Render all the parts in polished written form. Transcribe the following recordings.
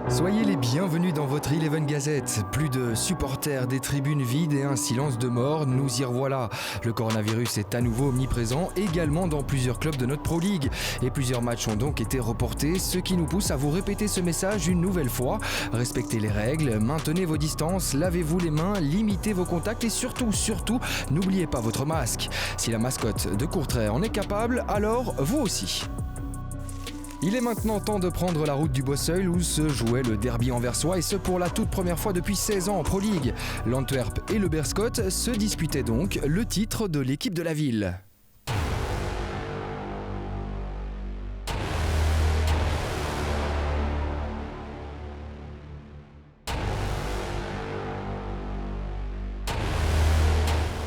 Soyez les bienvenus dans votre Eleven Gazette. Plus de supporters, des tribunes vides et un silence de mort, nous y revoilà. Le coronavirus est à nouveau omniprésent, également dans plusieurs clubs de notre Pro League. Et plusieurs matchs ont donc été reportés, ce qui nous pousse à vous répéter ce message une nouvelle fois. Respectez les règles, maintenez vos distances, lavez-vous les mains, limitez vos contacts et surtout, n'oubliez pas votre masque. Si la mascotte de Courtrai en est capable, alors vous aussi. Il est maintenant temps de prendre la route du Bosseuil où se jouait le derby anversois et ce pour la toute première fois depuis 16 ans en Pro League. L'Antwerp et le Beerschot se disputaient donc le titre de l'équipe de la ville.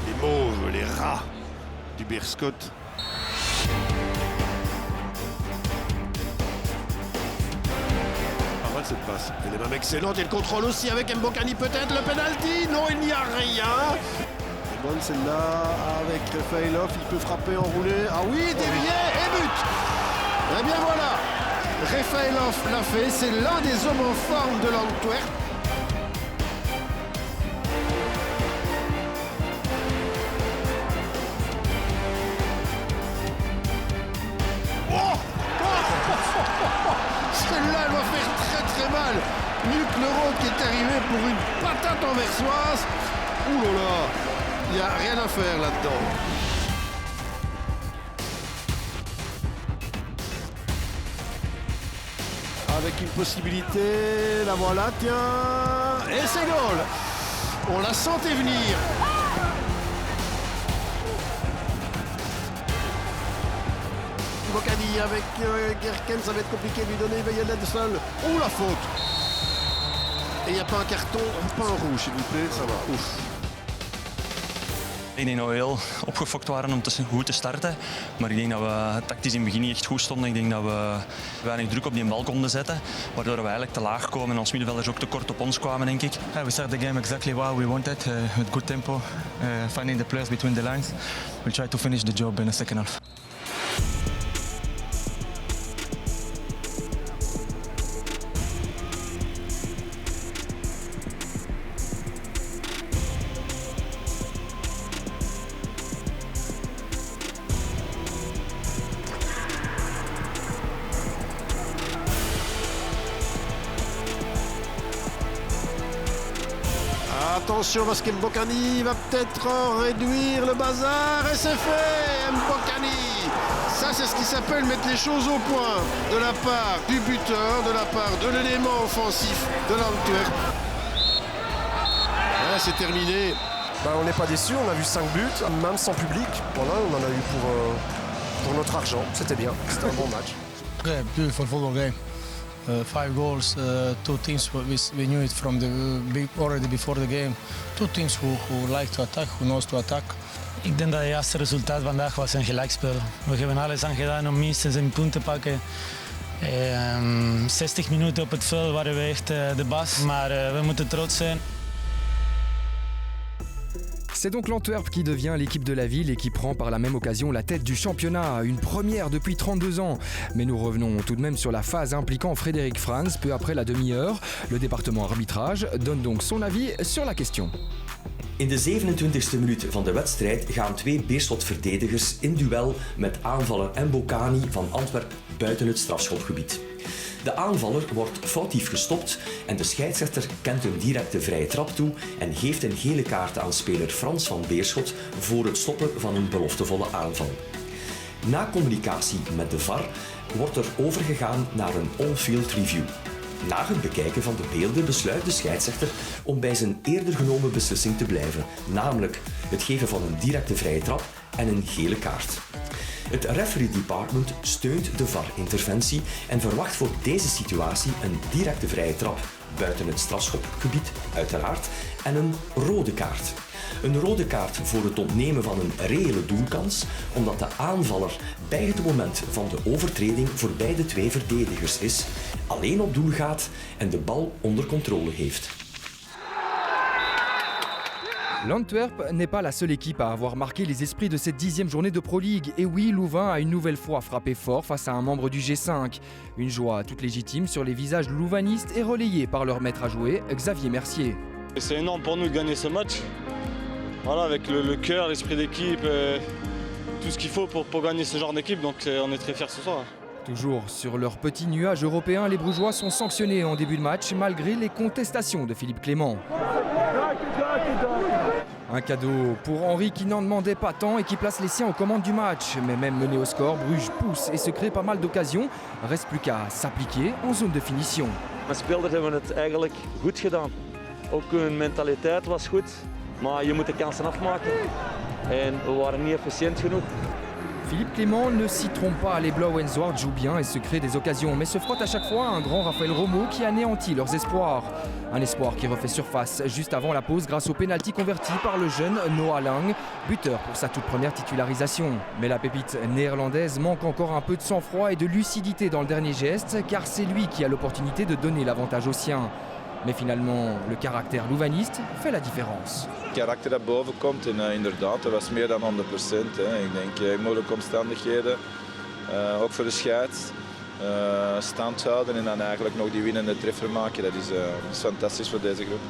Les mauves, les rats du Beerschot. Cette passe, elle est même excellente et le contrôle aussi avec Mbokani peut-être, le penalty, non il n'y a rien. C'est bonne celle-là avec Refailov, il peut frapper, enrouler, ah oui, dévié et but. Eh bien voilà, Refailov l'a fait, c'est l'un des hommes en forme de l'Antwerp. Celle-là doit faire très mal. Luc Leroux qui est arrivé pour une patate anversoise. Ouh là là, il n'y a rien à faire là-dedans. Avec une possibilité, la voilà, tiens, et c'est goal. On la sentait venir. Mbokani avec Gerken, ça va être compliqué de lui donner, il va y aller de seul. Oh la faute! Et il n'y a pas un carton, pas un rouge s'il vous plaît, ça va, ouf. Ik denk dat we heel opgefokt waren om goed te starten. Maar ik denk dat we tactisch in het begin niet echt goed stonden. Ik denk dat we weinig druk op die bal konden zetten. Waardoor we eigenlijk te laag komen en ons middenvelders ook te kort op ons kwamen, denk ik. We started the game exactly what we wanted, with good tempo, finding the players between the lines. We'll try to finish the job in the second half. Attention parce que Mbokani va peut-être réduire le bazar et c'est fait. Mbokani, ça c'est ce qui s'appelle mettre les choses au point de la part du buteur, de la part de l'élément offensif de l'Antwerp. Ouais, c'est terminé. On n'est pas déçus, on a vu 5 buts, même sans public. Voilà, on en a eu pour notre argent, c'était bien, c'était un bon match. Okay, beautiful football game. 5 goals, 2 teams, we knew it from already before the game. 2 teams who like to attack, who knows to attack. Ik denk dat het juiste resultaat vandaag was een gelijkspel. We hebben alles aan gedaan om minstens een punt te pakken. 60 minuten op het veld waren we echt de baas, maar we moeten trots zijn. C'est donc l'Antwerp qui devient l'équipe de la ville et qui prend par la même occasion la tête du championnat, une première depuis 32 ans. Mais nous revenons tout de même sur la phase impliquant Frédéric Franz peu après la demi-heure. Le département arbitrage donne donc son avis sur la question. In de 27e minuut van de wedstrijd gaan 2 Beerschot-verdedigers in duel met aanvaller Mbokani van Antwerp buiten het strafschopgebied. De aanvaller wordt foutief gestopt en de scheidsrechter kent een directe vrije trap toe en geeft een gele kaart aan speler Frans van Beerschot voor het stoppen van een beloftevolle aanval. Na communicatie met de VAR wordt er overgegaan naar een on-field review. Na het bekijken van de beelden besluit de scheidsrechter om bij zijn eerder genomen beslissing te blijven, namelijk het geven van een directe vrije trap en een gele kaart. Het referee department steunt de VAR-interventie en verwacht voor deze situatie een directe vrije trap buiten het strafschopgebied, uiteraard, en een rode kaart. Een rode kaart voor het ontnemen van een reële doelkans, omdat de aanvaller bij het moment van de overtreding voorbij de 2 verdedigers is, alleen op doel gaat en de bal onder controle heeft. L'Antwerp n'est pas la seule équipe à avoir marqué les esprits de cette 10e journée de Pro League. Et oui, Louvain a une nouvelle fois frappé fort face à un membre du G5. Une joie toute légitime sur les visages louvanistes et relayée par leur maître à jouer, Xavier Mercier. C'est énorme pour nous de gagner ce match. Voilà, avec le cœur, l'esprit d'équipe, tout ce qu'il faut pour gagner ce genre d'équipe. Donc on est très fiers ce soir. Toujours sur leur petit nuage européen, les Brugeois sont sanctionnés en début de match malgré les contestations de Philippe Clément. Un cadeau pour Henri qui n'en demandait pas tant et qui place les siens aux commandes du match. Mais même mené au score, Bruges pousse et se crée pas mal d'occasions. Reste plus qu'à s'appliquer en zone de finition. Als speler hebben we het eigenlijk goed gedaan. Ook hun mentaliteit was goed, maar je moet de kansen afmaken. En we waren niet efficiënt genoeg. Philippe Clément ne s'y trompe pas, les Blauwenzwards jouent bien et se créent des occasions, mais se frottent à chaque fois un grand Raphaël Romo qui anéantit leurs espoirs. Un espoir qui refait surface juste avant la pause grâce au pénalty converti par le jeune Noah Lang, buteur pour sa toute première titularisation. Mais la pépite néerlandaise manque encore un peu de sang-froid et de lucidité dans le dernier geste, car c'est lui qui a l'opportunité de donner l'avantage aux siens. Mais finalement, le caractère louvaniste fait la différence. Het karakter dat boven komt en inderdaad, dat was meer dan 100%. Hè. Ik denk moeilijke omstandigheden, ook voor de scheids. Stand houden en dan eigenlijk nog die winnende treffer maken, dat is fantastisch voor deze groep.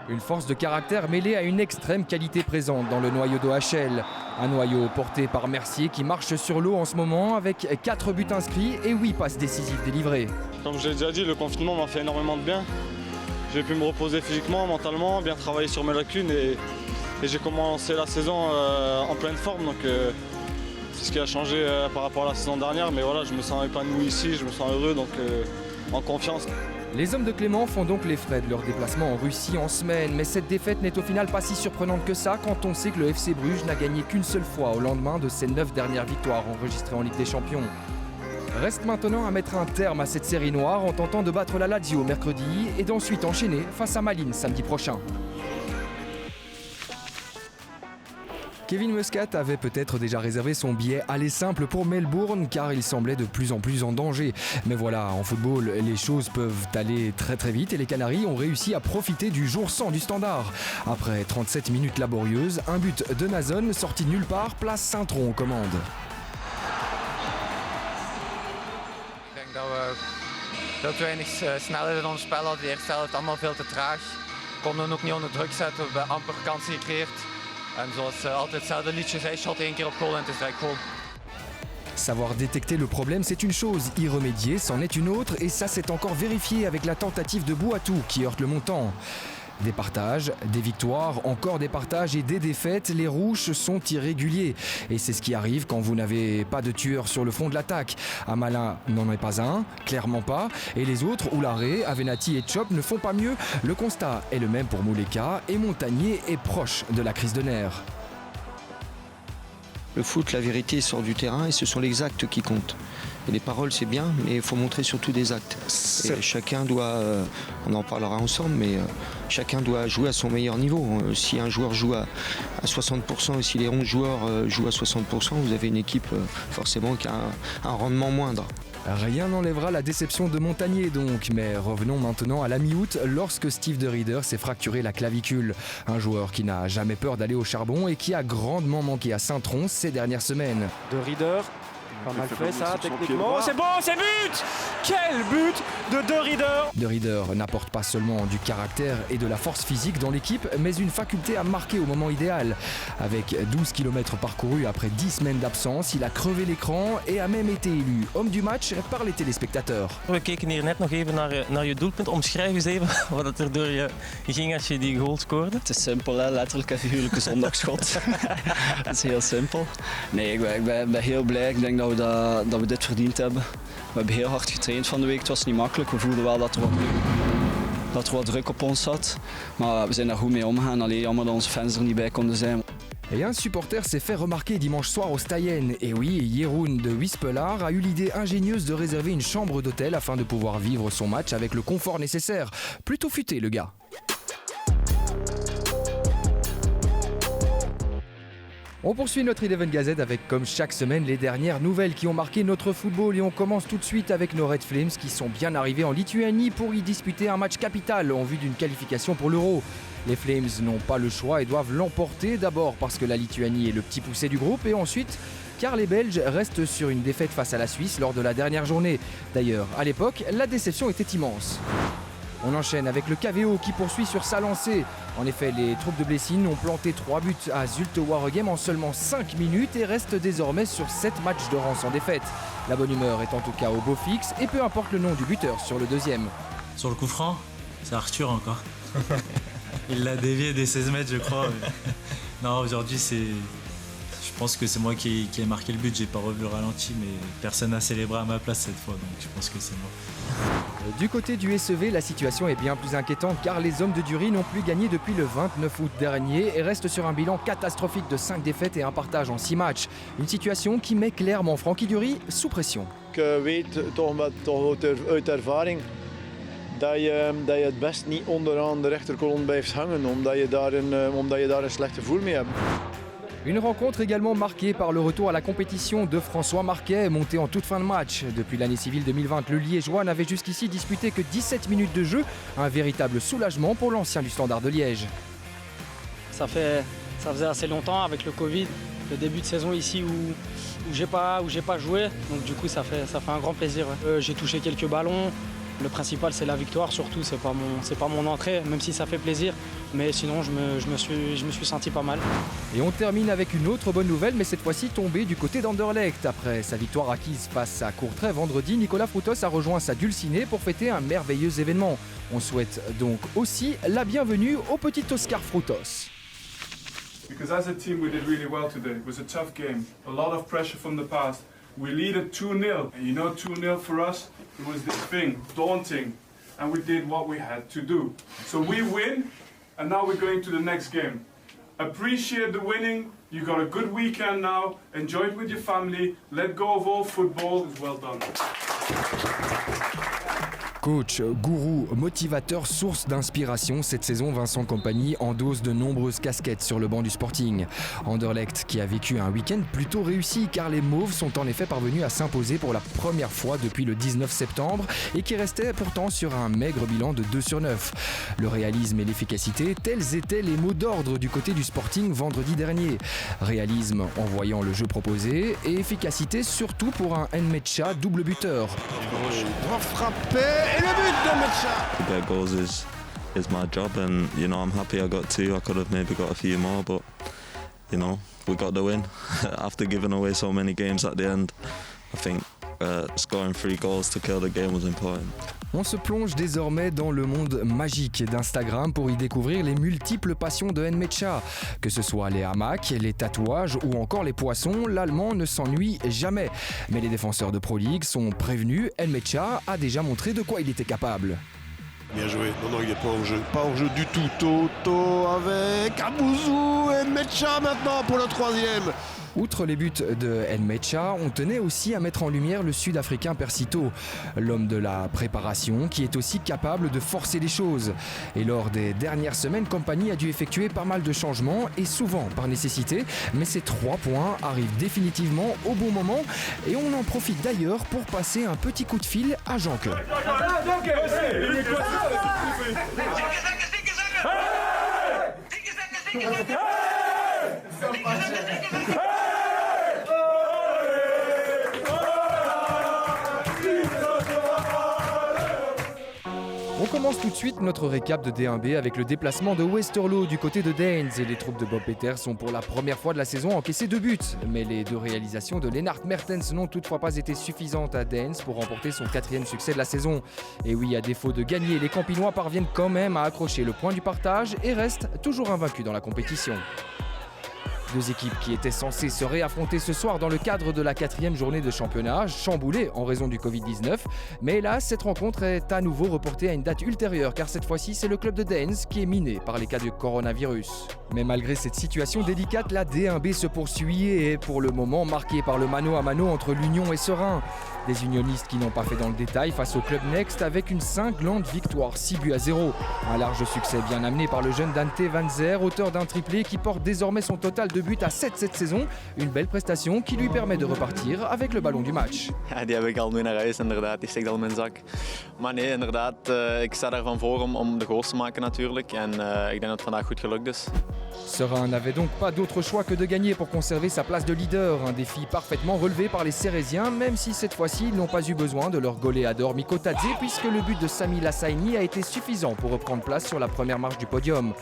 Une force de caractère mêlée à une extrême qualité présente dans le noyau d'OHL. Un noyau porté par Mercier qui marche sur l'eau en ce moment avec 4 buts inscrits et 8 passes décisives délivrées. Comme j'ai déjà dit, le confinement m'a fait énormément de bien. J'ai pu me reposer physiquement, mentalement, bien travailler sur mes lacunes et j'ai commencé la saison en pleine forme. Donc c'est ce qui a changé par rapport à la saison dernière. Mais voilà, je me sens épanoui ici, je me sens heureux, donc en confiance. Les hommes de Clément font donc les frais de leur déplacement en Russie en semaine. Mais cette défaite n'est au final pas si surprenante que ça quand on sait que le FC Bruges n'a gagné qu'une seule fois au lendemain de ses 9 dernières victoires enregistrées en Ligue des Champions. Reste maintenant à mettre un terme à cette série noire en tentant de battre la Lazio mercredi et d'ensuite enchaîner face à Malines samedi prochain. Kevin Muscat avait peut-être déjà réservé son billet aller simple pour Melbourne car il semblait de plus en plus en danger. Mais voilà, en football, les choses peuvent aller très très vite et les Canaries ont réussi à profiter du jour sans du Standard. Après 37 minutes laborieuses, un but de Nazon sorti nulle part place Saint-Tron aux commandes. Ik denk dat we veel te weinig snelheid in ons spel hadden. De eerste helft allemaal veel te traag. Konden ook niet onder druk zetten. We hebben amper kansen gecreëerd. En zoals altijd hetzelfde liedje, zij shot 1 keer op goal en het is direct goal. Savoir détecter le problème, c'est une chose. Y remédier, c'en est une autre. Et ça, c'est encore vérifié avec la tentative de Bouatou qui heurte le montant. Des partages, des victoires, encore des partages et des défaites, les rouges sont irréguliers. Et c'est ce qui arrive quand vous n'avez pas de tueur sur le front de l'attaque. Amalin n'en est pas un, clairement pas. Et les autres, Oularé, Avenatti et Chop ne font pas mieux. Le constat est le même pour Mouleka et Montagnier est proche de la crise de nerfs. Le foot, la vérité sort du terrain et ce sont les actes qui comptent. Et les paroles, c'est bien, mais il faut montrer surtout des actes. Et chacun doit, on en parlera ensemble, mais chacun doit jouer à son meilleur niveau. Si un joueur joue à 60% et si les 11 joueurs jouent à 60%, vous avez une équipe forcément qui a un rendement moindre. Rien n'enlèvera la déception de Montagnier donc, mais revenons maintenant à la mi-août lorsque Steve De Ridder s'est fracturé la clavicule. Un joueur qui n'a jamais peur d'aller au charbon et qui a grandement manqué à Saint-Tron ces dernières semaines. De Ridder, pas mal fait ça techniquement. C'est bon, c'est but! Quel but de Ridder! De Ridder n'apporte pas seulement du caractère et de la force physique dans l'équipe, mais une faculté à marquer au moment idéal. Avec 12 km parcourus après 10 semaines d'absence, il a crevé l'écran et a même été élu homme du match par les téléspectateurs. We keken hier net nog even naar je doelpunt. Omschrijf eens even wat er door je ging als je die goal scoorde. Het is simpel, hè? Letterlijk en figuurlijk een zondagsschot. Dat is heel simpel. Nee, ik ben heel blij. Ik denk dat we dit verdiend hebben. We hebben heel hard getraind van de week. Het was niet makkelijk. We voelden wel dat er wat druk op ons zat. Maar we zijn daar goed mee omgegaan. Alleen jammer dat onze fans er niet bij konden zijn. Et un supporter s'est fait remarquer dimanche soir au Stayenne. Et oui, Jeroen de Wispelaar a eu l'idée ingénieuse de réserver une chambre d'hôtel afin de pouvoir vivre son match avec le confort nécessaire. Plutôt futé le gars. On poursuit notre Eleven Gazette avec, comme chaque semaine, les dernières nouvelles qui ont marqué notre football. Et on commence tout de suite avec nos Red Flames qui sont bien arrivés en Lituanie pour y disputer un match capital en vue d'une qualification pour l'Euro. Les Flames n'ont pas le choix et doivent l'emporter, d'abord parce que la Lituanie est le petit poussé du groupe et ensuite car les Belges restent sur une défaite face à la Suisse lors de la dernière journée. D'ailleurs, à l'époque, la déception était immense. On enchaîne avec le KVO qui poursuit sur sa lancée. En effet, les troupes de Blessing ont planté 3 buts à Zulte Waregem en seulement 5 minutes et restent désormais sur 7 matchs de rang sans défaite. La bonne humeur est en tout cas au beau fixe et peu importe le nom du buteur sur le deuxième. Sur le coup franc, c'est Arthur encore. Il l'a dévié des 16 mètres je crois. Non, aujourd'hui je pense que c'est moi qui ai marqué le but, j'ai pas revu le ralenti, mais personne n'a célébré à ma place cette fois, donc je pense que c'est moi. Du côté du SEV, la situation est bien plus inquiétante car les hommes de Dury n'ont plus gagné depuis le 29 août dernier et restent sur un bilan catastrophique de 5 défaites et un partage en 6 matchs. Une situation qui met clairement Frankie Dury sous pression. Ik weet toch uit ervaring dat je het best niet onderaan de rechterkolom blijft hangen omdat je daar een slecht gevoel mee hebt. Une rencontre également marquée par le retour à la compétition de François Marquet, monté en toute fin de match. Depuis l'année civile 2020, le Liégeois n'avait jusqu'ici disputé que 17 minutes de jeu, un véritable soulagement pour l'ancien du Standard de Liège. Ça faisait assez longtemps avec le Covid, le début de saison ici où j'ai pas joué, donc du coup ça fait un grand plaisir. J'ai touché quelques ballons. Le principal c'est la victoire, surtout c'est pas mon entrée, même si ça fait plaisir, mais sinon je me suis senti pas mal. Et on termine avec une autre bonne nouvelle, mais cette fois-ci tombée du côté d'Anderlecht. Après sa victoire acquise face à Courtrai vendredi, Nicolas Frutos a rejoint sa dulcinée pour fêter un merveilleux événement. On souhaite donc aussi la bienvenue au petit Oscar Frutos. Because as a team we did really well today. It was a tough game, a lot of pressure from the past. We lead at 2-0, and you know 2-0 for us, it was this thing, daunting, and we did what we had to do. So we win, and now we're going to the next game. Appreciate the winning, you got a good weekend now, enjoy it with your family, let go of all football, it's well done. Coach, gourou, motivateur, source d'inspiration, cette saison, Vincent Kompany endosse de nombreuses casquettes sur le banc du Sporting. Anderlecht qui a vécu un week-end plutôt réussi car les Mauves sont en effet parvenus à s'imposer pour la première fois depuis le 19 septembre et qui restait pourtant sur un maigre bilan de 2/9. Le réalisme et l'efficacité, tels étaient les mots d'ordre du côté du Sporting vendredi dernier. Réalisme en voyant le jeu proposé et efficacité surtout pour un Nmecha double buteur. Il doit frapper. Et le but de Nmecha. To get goals is my job, and you know I'm happy I got 2. I could have maybe got a few more, but you know we got the win. After giving away so many games at the end, I think scoring 3 goals to kill the game was important. On se plonge désormais dans le monde magique d'Instagram pour y découvrir les multiples passions de Nmecha. Que ce soit les hamacs, les tatouages ou encore les poissons, l'Allemand ne s'ennuie jamais. Mais les défenseurs de Pro League sont prévenus, Nmecha a déjà montré de quoi il était capable. Bien joué, non, il n'est pas hors jeu. Pas hors jeu du tout. Toto avec Abouzou et Nmecha maintenant pour le 3e. Outre les buts de Nmecha, on tenait aussi à mettre en lumière le Sud-Africain Persito, l'homme de la préparation qui est aussi capable de forcer les choses. Et lors des dernières semaines, Kompany a dû effectuer pas mal de changements et souvent par nécessité, mais ces 3 points arrivent définitivement au bon moment et on en profite d'ailleurs pour passer un petit coup de fil à Jean-Claude. On commence tout de suite notre récap de D1B avec le déplacement de Westerlo du côté de Daines et les troupes de Bob Peters ont pour la première fois de la saison encaissé 2 buts. Mais les 2 réalisations de Lennart Mertens n'ont toutefois pas été suffisantes à Daines pour remporter son 4e succès de la saison. Et oui, à défaut de gagner, les Campinois parviennent quand même à accrocher le point du partage et restent toujours invaincus dans la compétition. 2 équipes qui étaient censées se réaffronter ce soir dans le cadre de la 4e journée de championnat, chamboulée en raison du Covid-19. Mais hélas, cette rencontre est à nouveau reportée à une date ultérieure car cette fois-ci, c'est le club de Daines qui est miné par les cas de coronavirus. Mais malgré cette situation délicate, la D1B se poursuit et est pour le moment marquée par le mano à mano entre l'Union et Serein. Des unionistes qui n'ont pas fait dans le détail face au Club Next avec une cinglante victoire 6-0. Un large succès bien amené par le jeune Dante Van Zer, auteur d'un triplé qui porte désormais son total de buts à 7 cette saison. Une belle prestation qui lui permet de repartir avec le ballon du match. Ja, die heb ik al mee naar huis inderdaad, die steekt al in mijn zak. Maar nee, inderdaad, ik sta daarvan voor om de goals te maken natuurlijk. En ik denk dat het vandaag goed gelukt is. Serein n'avait donc pas d'autre choix que de gagner pour conserver sa place de leader. Un défi parfaitement relevé par les Cérésiens, même si cette fois-ci ils n'ont pas eu besoin de leur goléador Mikotadze, puisque le but de Sami Lassaini a été suffisant pour reprendre place sur la première marche du podium.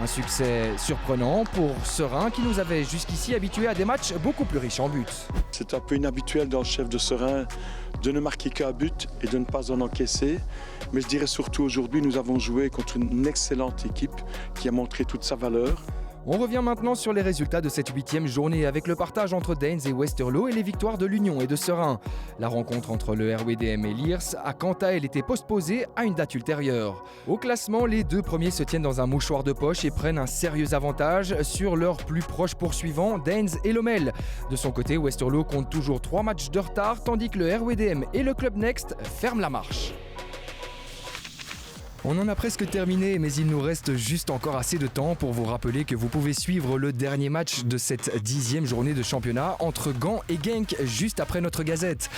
Un succès surprenant pour Serein qui nous avait jusqu'ici habitués à des matchs beaucoup plus riches en buts. C'est un peu inhabituel dans le chef de Serein de ne marquer qu'un but et de ne pas en encaisser. Mais je dirais surtout aujourd'hui, nous avons joué contre une excellente équipe qui a montré toute sa valeur. On revient maintenant sur les résultats de cette 8e journée avec le partage entre Daines et Westerlo et les victoires de l'Union et de Serein. La rencontre entre le RWDM et l'IRS a quant à elle été postposée à une date ultérieure. Au classement, les deux premiers se tiennent dans un mouchoir de poche et prennent un sérieux avantage sur leurs plus proches poursuivants, Daines et Lommel. De son côté, Westerlo compte toujours 3 matchs de retard tandis que le RWDM et le Club Next ferment la marche. On en a presque terminé, mais il nous reste juste encore assez de temps pour vous rappeler que vous pouvez suivre le dernier match de cette 10e journée de championnat entre Gand et Genk juste après notre gazette.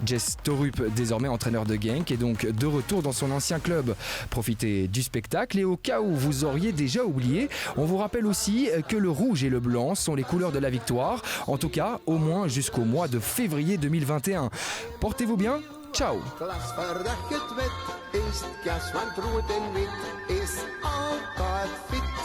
Jess Torup, désormais entraîneur de Genk, est donc de retour dans son ancien club. Profitez du spectacle et au cas où vous auriez déjà oublié, on vous rappelle aussi que le rouge et le blanc sont les couleurs de la victoire, en tout cas au moins jusqu'au mois de février 2021. Portez-vous bien. Ciao. Glasverdacht het wit is het gas, want rood en wit is altijd fit.